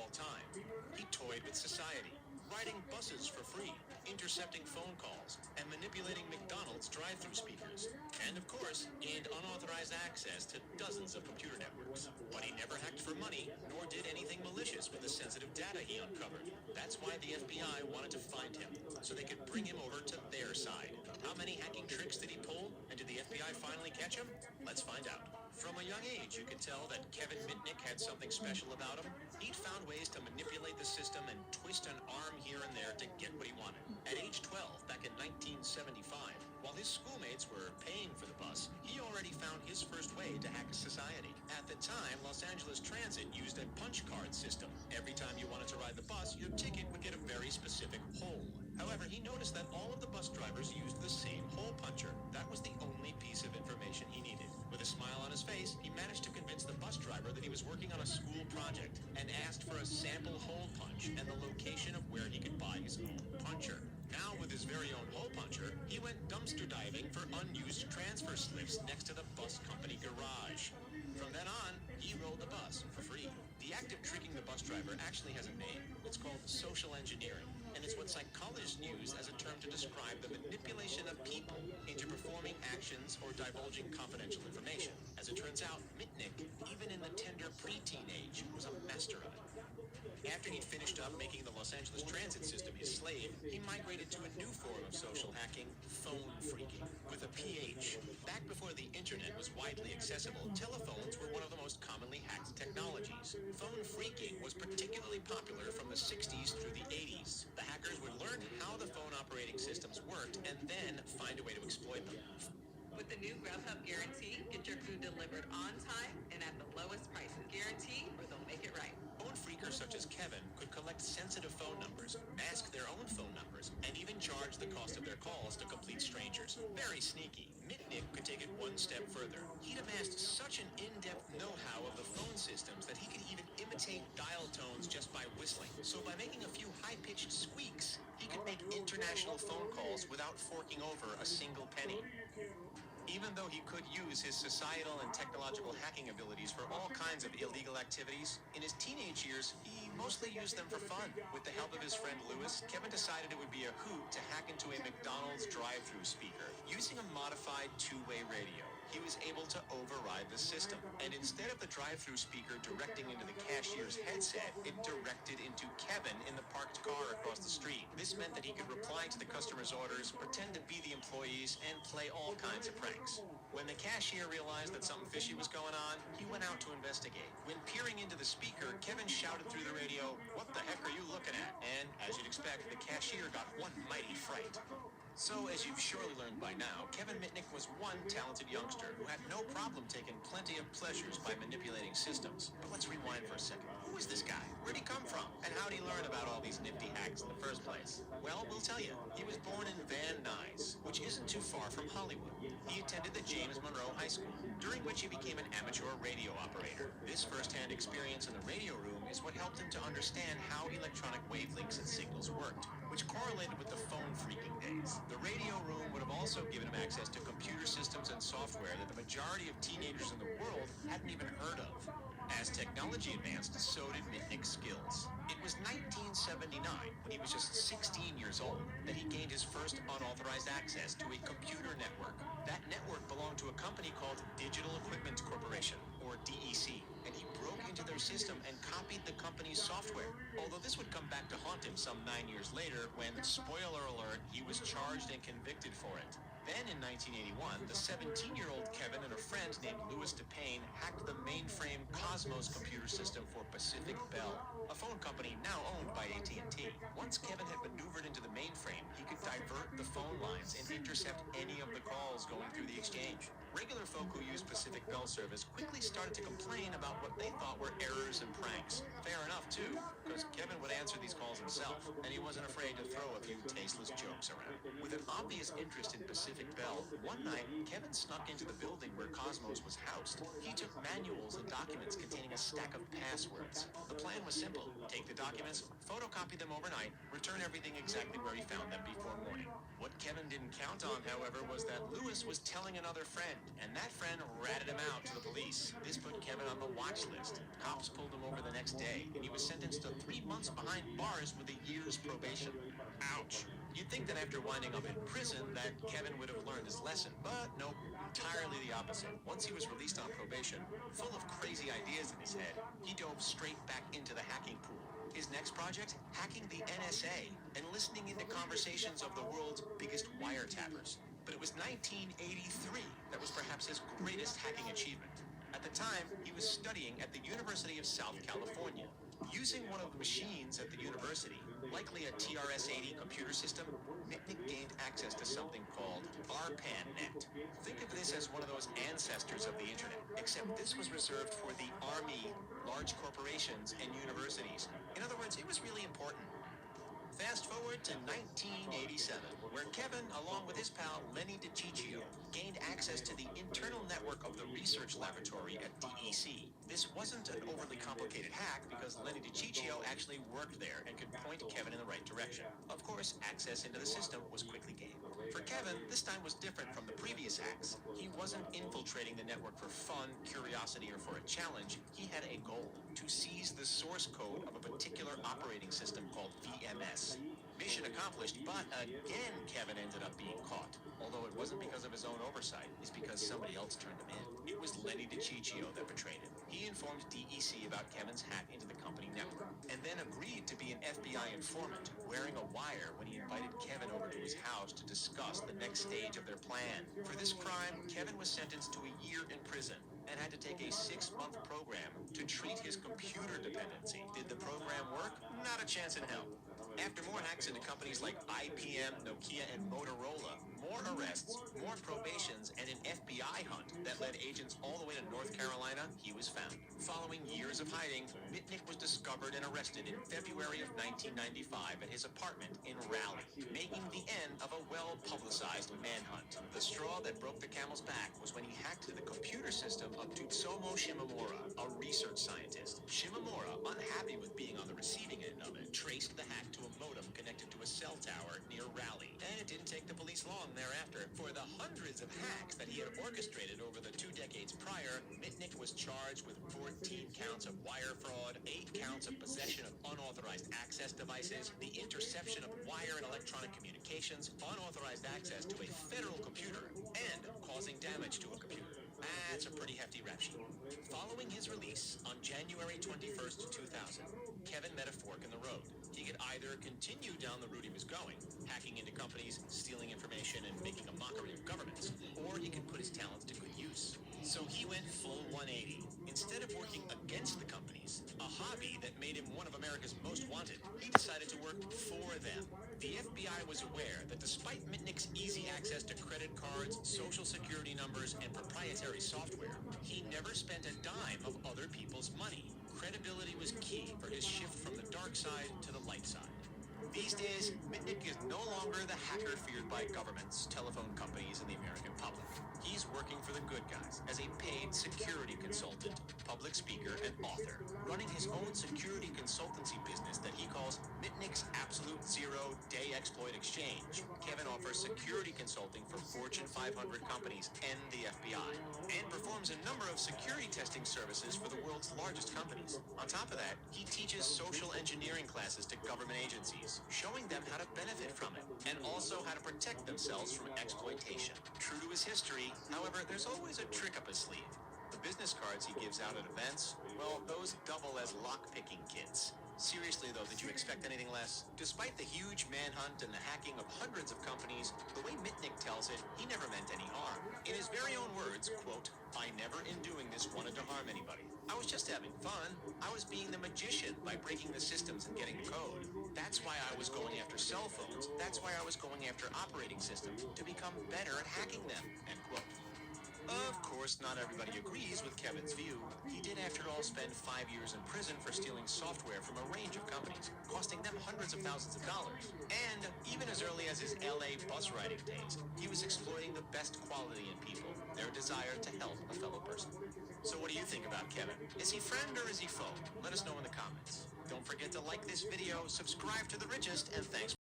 all time. He toyed with society, riding buses for free, intercepting phone calls, and manipulating McDonald's drive-thru speakers. And of course, gained unauthorized access to dozens of computer networks. But he never hacked for money, nor did anything malicious with the sensitive data he uncovered. That's why the FBI wanted to find him, so they could bring him over to their side. How many hacking tricks did he pull, and did the FBI finally catch him? Let's find out. From a young age, you could tell that Kevin Mitnick had something special about him. He'd found ways to manipulate the system and twist an arm here and there to get what he wanted. At age 12, back in 1975, while his schoolmates were paying for the bus, he already found his first way to hack society. At the time, Los Angeles Transit used a punch card system. Every time you wanted to ride the bus, your ticket would get a very specific hole. However, he noticed that all of the bus drivers used the same hole puncher. That was the only piece of information he needed. With a smile on his face, he managed to convince the bus driver that he was working on a school project and asked for a sample hole punch and the location of where he could buy his own puncher. Now, with his very own hole puncher, he went dumpster diving for unused transfer slips next to the bus company garage. From then on, he rode the bus for free. The act of tricking the bus driver actually has a name. It's called social engineering, and it's what psychologists use as a term to describe the manipulation of people into performing actions or divulging confidential information. As it turns out, Mitnick, even in the tender preteen age, was a master of it. After he'd finished up making the Los Angeles Transit system his slave, he migrated to a new form of social hacking, phone phreaking, with a PH. Back before the internet was widely accessible, telephones were one of the most commonly hacked technologies. Phone phreaking was particularly popular from the 60s through the 80s. The hackers would learn how the phone operating systems worked and then find a way to exploit them. With the new Grubhub guarantee, get your food delivered on time and at the lowest prices. Guarantee or they'll make it right. Phone phreakers such as Kevin could collect sensitive phone numbers, mask their own phone numbers, and even charge the cost of their calls to complete strangers. Very sneaky. Mitnick could take it one step further. He'd amassed such an in-depth know-how of the phone systems that he could even imitate dial tones just by whistling. So by making a few high-pitched squeaks, he could make international phone calls without forking over a single penny. Even though he could use his societal and technological hacking abilities for all kinds of illegal activities, in his teenage years, he mostly used them for fun. With the help of his friend Louis, Kevin decided it would be a hoot to hack into a McDonald's drive-thru speaker. Using a modified two-way radio, he was able to override the system. And instead of the drive-thru speaker directing into the cashier's headset, it directed into Kevin in the parked car across the street. This meant that he could reply to the customer's orders, pretend to be the employees, and play all kinds of pranks. When the cashier realized that something fishy was going on, he went out to investigate. When peering into the speaker, Kevin shouted through the radio, "What the heck are you looking at?" And, as you'd expect, the cashier got one mighty fright. So, as you've surely learned by now, Kevin Mitnick was one talented youngster who had no problem taking plenty of pleasures by manipulating systems. But let's rewind for a second. Who is this guy? Where'd he come from? And how'd he learn about all these nifty hacks in the first place? Well, we'll tell you. He was born in Van Nuys, which isn't too far from Hollywood. He attended the James Monroe High School, during which he became an amateur radio operator. This first-hand experience in the radio room is what helped him to understand how electronic wavelengths and signals worked, which correlated with the phone phreaking days. The radio room would have also given him access to computer systems and software that the majority of teenagers in the world hadn't even heard of. As technology advanced, so did Mitnick's skills. It was 1979, when he was just 16 years old, that he gained his first unauthorized access to a computer network. That network belonged to a company called Digital Equipment Corporation, or DEC, and he broke into their system and copied the company's software. Although this would come back to haunt him some 9 years later when, spoiler alert, he was charged and convicted for it. Then in 1981, the 17-year-old Kevin and a friend named Louis DePayne hacked the mainframe Cosmos computer system for Pacific Bell, a phone company now owned by AT&T. Once Kevin had maneuvered into the mainframe, he could divert the phone lines and intercept any of the calls going through the exchange. Regular folk who used Pacific Bell service quickly started to complain about what they thought were errors and pranks. Fair enough, too, because Kevin would answer these calls himself, and he wasn't afraid to throw a few tasteless jokes around. With an obvious interest in Pacific Bell, one night, Kevin snuck into the building where Cosmos was housed. He took manuals and documents containing a stack of passwords. The plan was simple. Take the documents, photocopy them overnight, return everything exactly where he found them before morning. What Kevin didn't count on, however, was that Lewis was telling another friend, and that friend ratted him out to the police. This put Kevin on the watch list. Cops pulled him over the next day, and he was sentenced to 3 months behind bars with a year's probation. Ouch. You'd think that after winding up in prison that Kevin would have learned his lesson, but nope, entirely the opposite. Once he was released on probation, full of crazy ideas in his head, he dove straight back into the hacking pool. His next project? Hacking the NSA and listening into conversations of the world's biggest wiretappers. But it was 1983 that was perhaps his greatest hacking achievement. At the time, he was studying at the University of South California. Using one of the machines at the university, likely a TRS-80 computer system, Mitnick gained access to something called ARPANET. Think of this as one of those ancestors of the internet, except this was reserved for the army, large corporations, and universities. In other words, it was really important. Fast forward to 1987, where Kevin, along with his pal Lenny DiCiccio, gained access to the internal network of the research laboratory at DEC. This wasn't an overly complicated hack because Lenny DiCiccio actually worked there and could point Kevin in the right direction. Of course, access into the system was quickly gained. For Kevin, this time was different from the previous hacks. He wasn't infiltrating the network for fun, curiosity, or for a challenge. He had a goal: to seize the source code of a particular operating system called VMS. Mission accomplished, but again Kevin ended up being caught. Although it wasn't because of his own oversight, it's because somebody else turned him in. It was Lenny DiCiccio that betrayed him. He informed DEC about Kevin's hack into the company network, and then agreed to be an FBI informant, wearing a wire when he invited Kevin over to his house to discuss the next stage of their plan. For this crime, Kevin was sentenced to a year in prison and had to take a 6-month program to treat his computer dependency. Did the program work? Not a chance in hell. After more hacks into companies like IBM, Nokia, and Motorola, more arrests, more probations, and an FBI hunt that led agents all the way to North Carolina, he was found. Following years of hiding, Mitnick was discovered and arrested in February of 1995 at his apartment in Raleigh, making the end of a well-publicized manhunt. The straw that broke the camel's back was when he hacked the computer system of Tutsumo Shimomura, a research scientist. Shimomura, unhappy with being on the receiving end of it, traced the hack to a modem connected to a cell tower near Raleigh. And it didn't take the police long thereafter. For the hundreds of hacks that he had orchestrated over the 2 decades prior, Mitnick was charged with 14 counts of wire fraud, 8 counts of possession of unauthorized access devices, the interception of wire and electronic communications, unauthorized access to a federal computer, and causing damage to a computer. That's a pretty hefty rap sheet. Following his release on January 21st, 2000, Kevin met a fork in the road. He could either continue down the route he was going, hacking into companies, stealing information, and making a mockery of governments, or he could put his talents to good use. So he went full 180. Instead of working against the companies, a hobby that made him one of America's most wanted, he decided to work for them. The FBI was aware that despite Mitnick's easy access to credit cards, social security numbers, and proprietary software, he never spent a dime of other people's money. Credibility was key for his shift from the dark side to the light side. These days, Mitnick is no longer the hacker feared by governments, telephone companies, and the American public. He's working for the good guys as a paid security consultant, public speaker, and author, running his own security consultancy business that he calls Mitnick's Absolute Zero Day Exploit Exchange. Kevin offers security consulting for Fortune 500 companies and the FBI, and performs a number of security testing services for the world's largest companies. On top of that, he teaches social engineering classes to government agencies, showing them how to benefit from it, and also how to protect themselves from exploitation. True to his history, however, there's always a trick up his sleeve. The business cards he gives out at events, well, those double as lock-picking kits. Seriously though, did you expect anything less? Despite the huge manhunt and the hacking of hundreds of companies, the way Mitnick tells it, he never meant any harm. In his very own words, quote, "I never in doing this wanted to harm anybody. I was just having fun. I was being the magician by breaking the systems and getting the code. That's why I was going after cell phones. That's why I was going after operating systems, to become better at hacking them," end quote. Of course, not everybody agrees with Kevin's view. He did, after all, spend 5 years in prison for stealing software from a range of companies, costing them hundreds of thousands of dollars. And even as early as his LA bus riding days, he was exploiting the best quality in people, their desire to help a fellow person. So what do you think about Kevin? Is he friend or is he foe? Let us know in the comments. Don't forget to like this video, subscribe to The Richest, and thanks.